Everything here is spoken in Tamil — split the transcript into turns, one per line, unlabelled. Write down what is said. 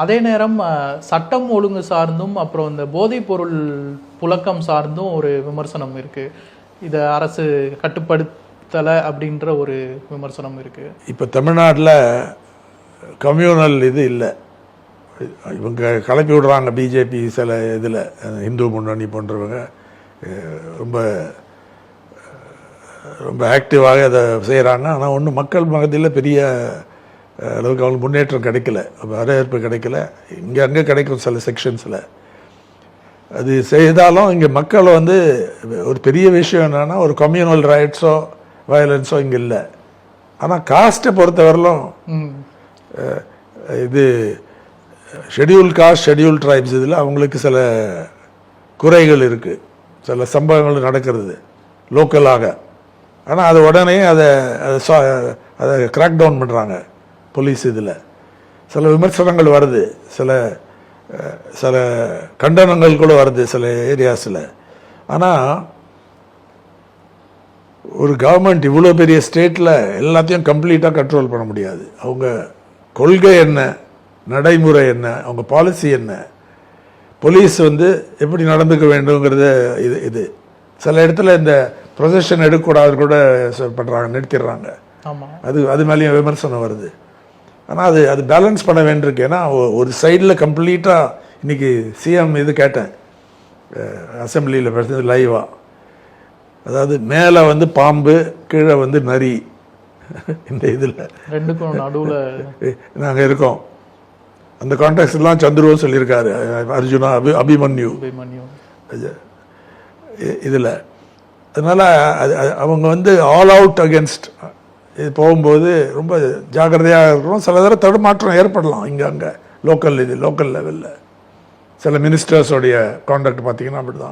அதே நேரம் சட்டம் ஒழுங்கு சார்ந்தும் அப்புறம் இந்த போதைப் பொருள் புழக்கம் சார்ந்தும் ஒரு விமர்சனம் இருக்குது. இதை அரசு கட்டுப்படுத்தலை அப்படின்ற ஒரு விமர்சனம் இருக்குது.
இப்போ தமிழ்நாட்டில் கம்யூனல் இது இல்லை. இவங்க கிளப்பி விடுறாங்க பிஜேபி சில இதில் இந்து முன்னணி போன்றவங்க ரொம்ப ரொம்ப ஆக்டிவாக அதை செய்கிறாங்க. ஆனால் ஒன்றும் மக்கள் மகத்தில் பெரிய அளவுக்கு அவங்களுக்கு முன்னேற்றம் கிடைக்கல, வரவேற்பு கிடைக்கல. இங்கே அங்கே கிடைக்கும் சில செக்ஷன்ஸில். அது செய்தாலும் இங்கே மக்கள் வந்து ஒரு பெரிய விஷயம் என்னென்னா ஒரு கம்யூனல் ரைட்ஸோ வயலன்ஸோ இங்கே இல்லை. ஆனால் காஸ்ட்டை பொறுத்தவரையிலும் இது ஷெட்யூல் காஸ்ட் ஷெட்யூல் ட்ரைப்ஸ் இதில் அவங்களுக்கு சில குறைகள் இருக்குது, சில சம்பவங்கள் நடக்கிறது லோக்கலாக. ஆனால் அது உடனே அதை கிராக் டவுன் பண்ணுறாங்க போலீஸ். இதில் சில விமர்சனங்கள் வருது, சில கண்டனங்கள் கூட வருது சில ஏரியாஸில். ஆனால் ஒரு கவர்மெண்ட் இவ்வளோ பெரிய ஸ்டேட்டில் எல்லாத்தையும் கம்ப்ளீட்டாக கண்ட்ரோல் பண்ண முடியாது. அவங்க கொள்கை என்ன, நடைமுறை என்ன, அவங்க பாலிசி என்ன, போலீஸ் வந்து எப்படி நடந்துக்க வேண்டுங்கிறத இது சில இடத்துல இந்த ப்ரொசஷன் எடுக்கக்கூடாது கூட பண்ணுறாங்க, நிறுத்திடுறாங்க. அது மேலேயும் விமர்சனம் வருது. ஆனால் அது பேலன்ஸ் பண்ண வேண்டியிருக்கு. ஏன்னா ஒரு சைடில் கம்ப்ளீட்டாக இன்றைக்கி சிஎம் இது கேட்டேன் அசம்பிளியில் பேசுறது லைவாக. அதாவது மேலே வந்து பாம்பு, கீழே வந்து நரி. இந்த இதில்
ரெண்டுக்கும் நடுவில்
நாங்கள் இருக்கோம். அந்த கான்டெக்ட்லாம் சந்துருவும் சொல்லியிருக்காரு, அர்ஜுனா அபிமன்யு இதில். அதனால் அவங்க வந்து ஆல் அவுட் அகேன்ஸ்ட் இது போகும்போது ரொம்ப ஜாக்கிரதையாக இருக்கணும். சில தடவை தடுமாற்றம் ஏற்படலாம் இங்கே அங்கே லோக்கல் லெவலில். சில மினிஸ்டர்ஸோடைய கான்டாக்ட் பார்த்திங்கன்னா அப்படி தான்.